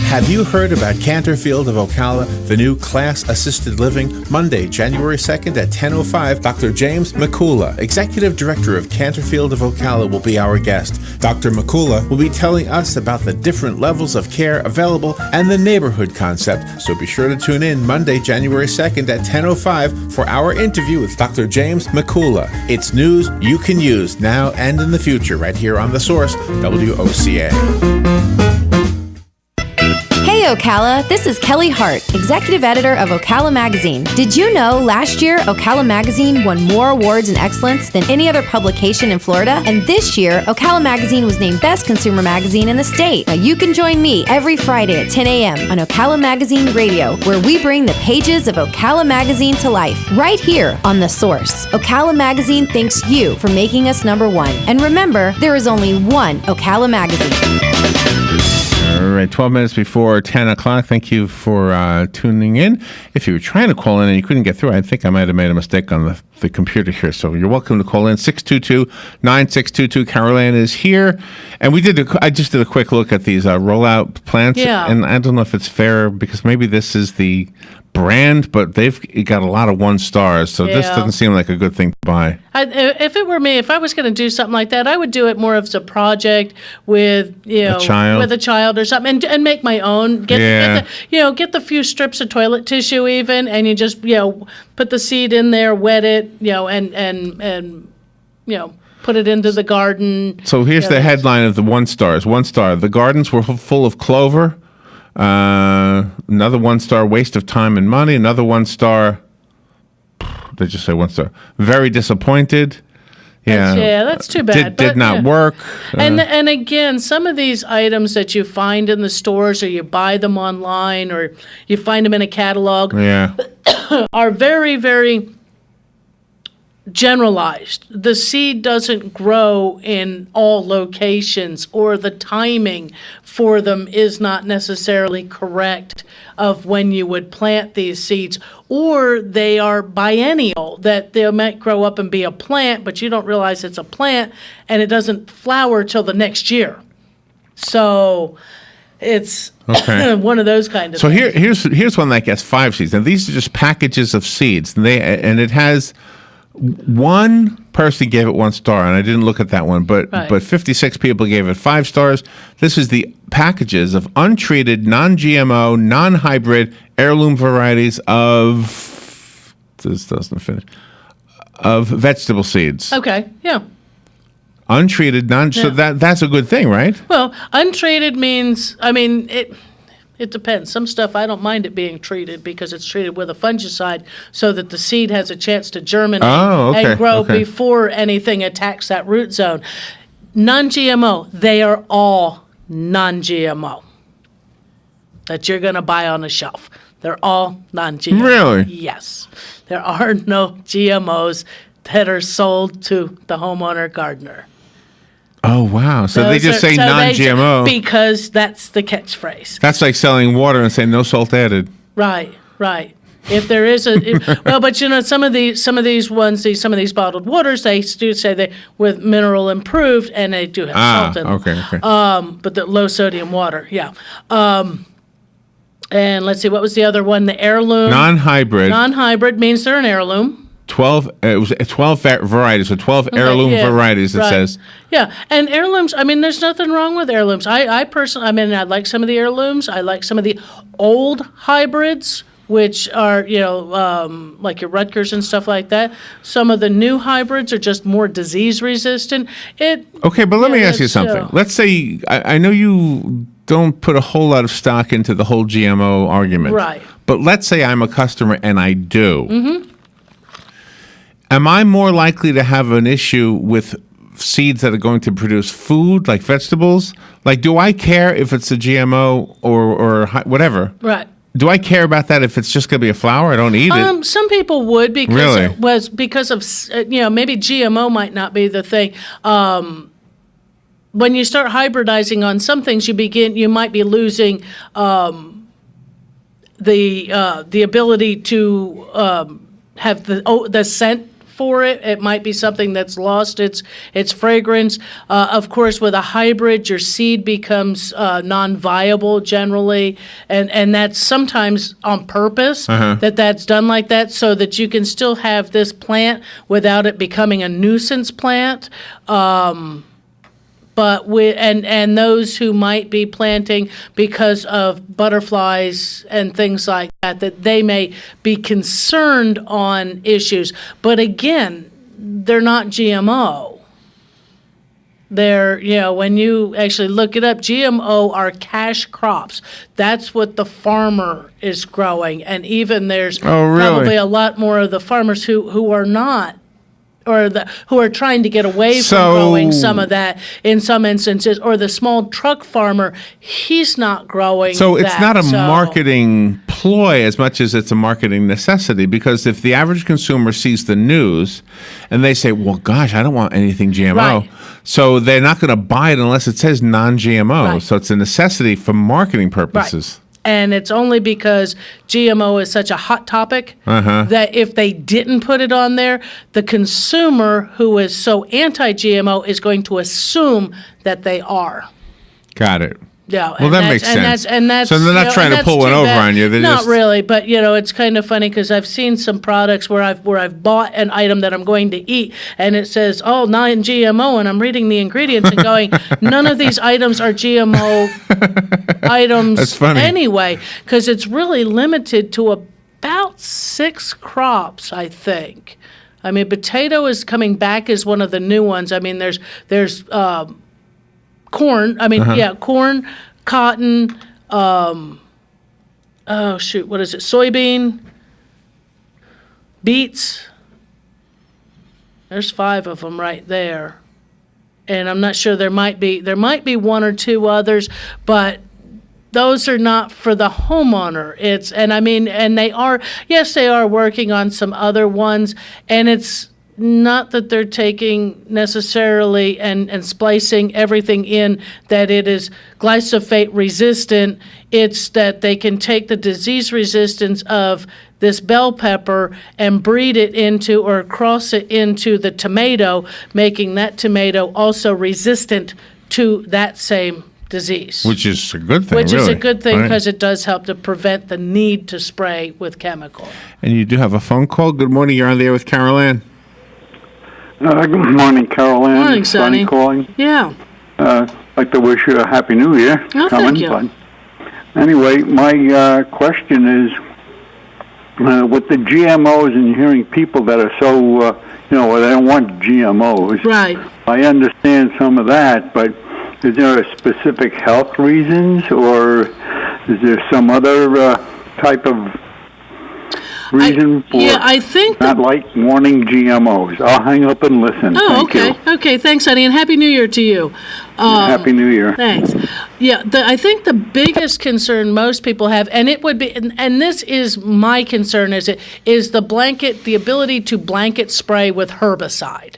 Have you heard about Canterfield of Ocala, the new class-assisted living? Monday, January 2nd at 10:05, Dr. James McCula, Executive Director of Canterfield of Ocala, will be our guest. Dr. McCula will be telling us about the different levels of care available and the neighborhood concept, so be sure to tune in Monday, January 2nd at 10:05 for our interview with Dr. James McCula. It's news you can use now and in the future right here on The Source, WOCA. Hey Ocala, this is Kelly Hart, Executive Editor of Ocala Magazine. Did you know last year Ocala Magazine won more awards in excellence than any other publication in Florida? And this year, Ocala Magazine was named Best Consumer Magazine in the state. Now you can join me every Friday at 10 a.m. on Ocala Magazine Radio, where we bring the pages of Ocala Magazine to life, right here on The Source. Ocala Magazine thanks you for making us #1. And remember, there is only one Ocala Magazine. All right, 12 minutes before 10 o'clock. Thank you for tuning in. If you were trying to call in and you couldn't get through, I think I might have made a mistake on the computer here. So you're welcome to call in, 622-9622. Carol Ann is here. And I just did a quick look at these rollout plants. Yeah. And I don't know if it's fair because maybe this is the brand, but they've got a lot of 1 stars. So this doesn't seem like a good thing to buy. If it were me, if I was going to do something like that, I would do it more as a project with a child or something, and make my own. Get the few strips of toilet tissue even, and you just put the seed in there, wet it, and put it into the garden. So here's the headline of the 1 stars. 1 star. The gardens were full of clover. Another 1 star, waste of time and money. Another 1 star. They just say 1 star. Very disappointed. That's too bad. Did not work. And again, some of these items that you find in the stores, or you buy them online, or you find them in a catalog, are very, very generalized. The seed doesn't grow in all locations, or the timing for them is not necessarily correct of when you would plant these seeds, or they are biennial, that they might grow up and be a plant, but you don't realize it's a plant and it doesn't flower till the next year. So it's one of those kind of things. Here's one that gets 5 seeds. And these are just packages of seeds, and it has. One person gave it 1 star, and I didn't look at that one, but 56 people gave it 5 stars. This is the packages of untreated, non-GMO, non-hybrid heirloom varieties of vegetable seeds. Okay, yeah. Untreated, so that's a good thing, right? Well, untreated means, it depends. Some stuff I don't mind it being treated because it's treated with a fungicide so that the seed has a chance to germinate and grow before anything attacks that root zone. non-GMO, they are all non-GMO that you're going to buy on the shelf. They're all non-GMO. Really? Yes. There are no GMOs that are sold to the homeowner gardener. Oh, wow. So they just say non-GMO. Because that's the catchphrase. That's like selling water and saying no salt added. Right. If there is but some of these bottled waters, they do say they with mineral improved, and they do have salt in them. Okay. But the low sodium water, yeah. And let's see, what was the other one? The heirloom. Non-hybrid. Non-hybrid means they're an heirloom. 12. It was 12 varieties, so 12 heirloom varieties. It says. Yeah, and heirlooms. I mean, there's nothing wrong with heirlooms. I personally, I like some of the heirlooms. I like some of the old hybrids, which are like your Rutgers and stuff like that. Some of the new hybrids are just more disease resistant. Okay, but let me ask you something. Let's say I know you don't put a whole lot of stock into the whole GMO argument, right? But let's say I'm a customer and I do. Mm-hmm. Am I more likely to have an issue with seeds that are going to produce food, like vegetables? Like, do I care if it's a GMO or whatever? Right. Do I care about that if it's just going to be a flower? I don't eat it. Some people would because really? It was because of maybe GMO might not be the thing. When you start hybridizing on some things, you might be losing the ability to have the scent for it. It might be something that's lost its fragrance. Of course, with a hybrid, your seed becomes non-viable generally, and that's sometimes on purpose that's done like that, so that you can still have this plant without it becoming a nuisance plant. But and those who might be planting because of butterflies and things like that they may be concerned on issues. But again, they're not GMO. They're, when you actually look it up, GMO are cash crops. That's what the farmer is growing. And even there's probably a lot more of the farmers who are not, or who are trying to get away from growing some of that in some instances, or the small truck farmer, he's not growing so it's not a marketing ploy as much as it's a marketing necessity, because if the average consumer sees the news and they say, well, gosh, I don't want anything GMO, right. So they're not going to buy it unless it says non-GMO. Right. So it's a necessity for marketing purposes. Right. And it's only because GMO is such a hot topic that if they didn't put it on there, the consumer who is so anti-GMO is going to assume that they are. Got it. Yeah, well, that makes sense. And that's so they're not trying to pull one over on you. They're not really, but it's kind of funny because I've seen some products where I've bought an item that I'm going to eat, and it says, non-GMO, and I'm reading the ingredients and going, none of these items are GMO items. That's funny. Anyway, because it's really limited to about 6 crops, I think. I mean, potato is coming back as one of the new ones. I mean, there's corn. I mean, corn, cotton. What is it? Soybean, beets. There's 5 of them right there, and I'm not sure. There might be 1 or 2 others, but those are not for the homeowner. And they are working on some other ones, and it's not that they're taking necessarily and splicing everything in that it is glyphosate resistant. It's that they can take the disease resistance of this bell pepper and breed it into or cross it into the tomato, making that tomato also resistant to that same disease. Which is a good thing. Which is a good thing because it does help to prevent the need to spray with chemical. And you do have a phone call. Good morning. You're on the air with Carol Ann. Good morning, Carol Ann. Morning, Sonny. Calling. Yeah. I'd like to wish you a Happy New Year. Thank you. But anyway, my question is, with the GMOs and hearing people that are so, they don't want GMOs. Right. I understand some of that, but is there a specific health reasons, or is there some other type of reason for I think not like wanting GMOs. I'll hang up and listen. Oh, Thank you. Okay, thanks, honey, and Happy New Year to you. Happy New Year. Thanks. Yeah, I think the biggest concern most people have, and it would be, and this is my concern, is the ability to blanket spray with herbicide.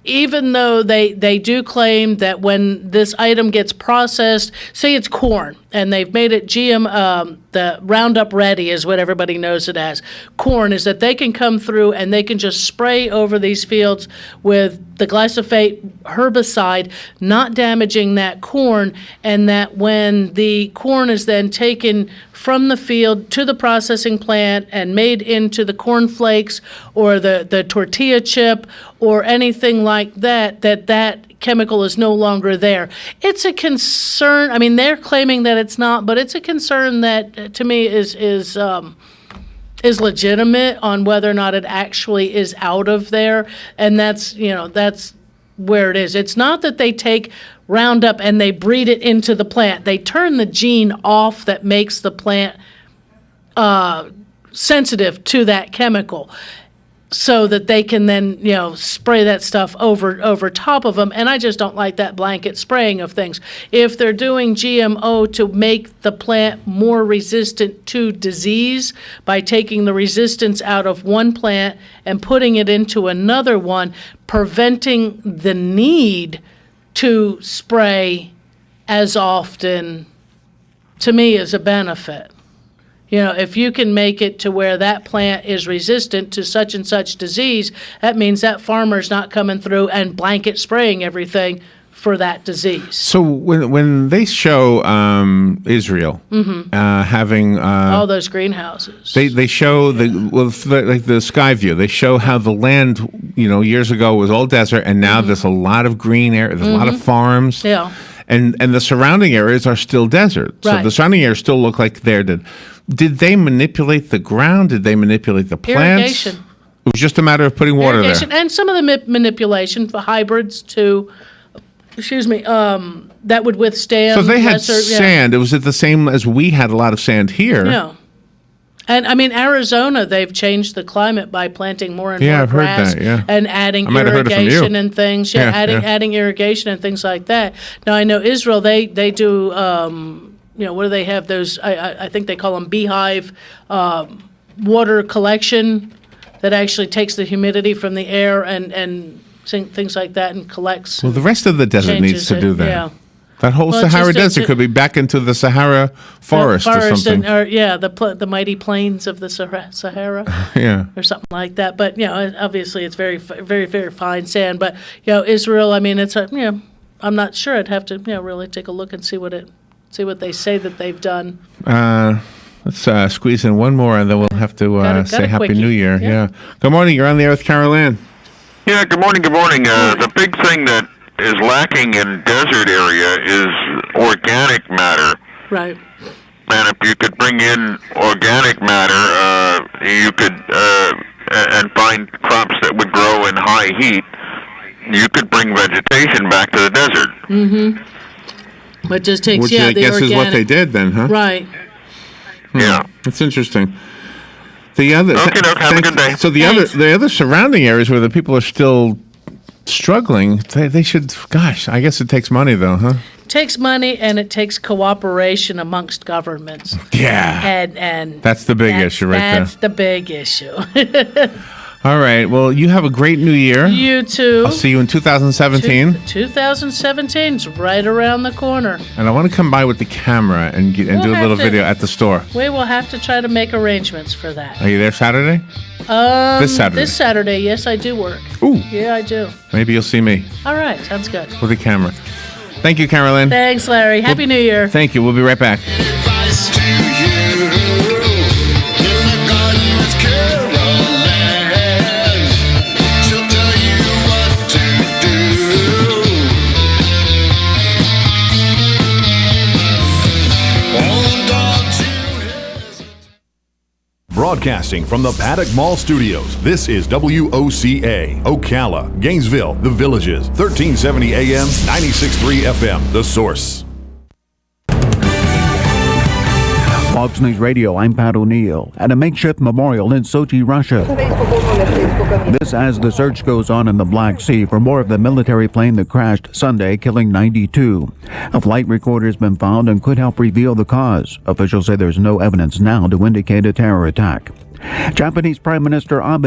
Even though they do claim that when this item gets processed, say it's corn, and they've made it the Roundup Ready is what everybody knows it as. Corn is that they can come through and they can just spray over these fields with the glyphosate herbicide, not damaging that corn, and that when the corn is then taken from the field to the processing plant and made into the corn flakes or the tortilla chip or anything like that, that chemical is no longer there. It's a concern. I mean, they're claiming that it's not, but it's a concern that to me is legitimate on whether or not it actually is out of there, and that's where it is. It's not that they take Roundup and they breed it into the plant. They turn the gene off that makes the plant sensitive to that chemical, so that they can then, spray that stuff over top of them. And I just don't like that blanket spraying of things. If they're doing GMO to make the plant more resistant to disease by taking the resistance out of one plant and putting it into another one, preventing the need to spray as often, to me, is a benefit. If you can make it to where that plant is resistant to such and such disease, that means that farmer's not coming through and blanket spraying everything for that disease. So when they show Israel having all those greenhouses, they show like the sky view. They show how the land years ago was all desert, and now there's a lot of green area. There's a lot of farms. Yeah. And the surrounding areas are still desert. So Right. the surrounding areas still look like they're dead. Did they manipulate the ground? Did they manipulate the plants? Irrigation. It was just a matter of putting water Irrigation, there. and some of the manipulation for hybrids too. That would withstand. So they had lesser, sand. Was it the same as we had a lot of sand here? Yeah. And I mean, Arizona, they've changed the climate by planting more and more I've heard grass that, yeah. and adding I might have heard it from you. irrigation and things. Yeah, adding irrigation and things like that. Now I know Israel, they do. What do they have? Those I think they call them beehive water collection that actually takes the humidity from the air and things like that and collects. Well, the rest of the desert needs to do that. Yeah. That whole Well, it's Sahara just Desert could be back into the Sahara forest or something. The mighty plains of the Sahara. Yeah. Or something like that. But obviously it's very, very, very fine sand. But Israel, I mean, it's I'm not sure. I'd have to really take a look and see what they say that they've done. Let's squeeze in one more, and then we'll have to Got say a Happy quickie. New Year. Yeah. Yeah. Good morning. You're on the air with Carol Ann. Yeah, good morning, good morning. The big thing that is lacking in desert area is organic matter. Right. And if you could bring in organic matter, you could, and find crops that would grow in high heat, you could bring vegetation back to the desert. Mm-hmm. But it just takes, Which I the guess organic. is what they did then, huh? Right. Yeah. That's interesting. The other Okay, have a good day. So the other surrounding areas where the people are still struggling, they should. Gosh, I guess it takes money though, huh? Takes money and it takes cooperation amongst governments. Yeah. And That's the big issue right there. That's the big issue. All right. Well, you have a great new year. You too. I'll see you in 2017. 2017 is right around the corner. And I want to come by with the camera and do a have little to- video at the store. We will have to try to make arrangements for that. Are you there Saturday? This Saturday. This Saturday, yes, I do work. Ooh. Yeah, I do. Maybe you'll see me All right, sounds good. with the camera. Thank you, Carolyn. Thanks, Larry. Happy New Year. Thank you. We'll be right back. Broadcasting from the Paddock Mall Studios, this is WOCA, Ocala, Gainesville, The Villages, 1370 AM, 96.3 FM, The Source. Fox News Radio, I'm Pat O'Neill. At a makeshift memorial in Sochi, Russia. This as the search goes on in the Black Sea for more of the military plane that crashed Sunday, killing 92. A flight recorder has been found and could help reveal the cause. Officials say there's no evidence now to indicate a terror attack. Japanese Prime Minister Abe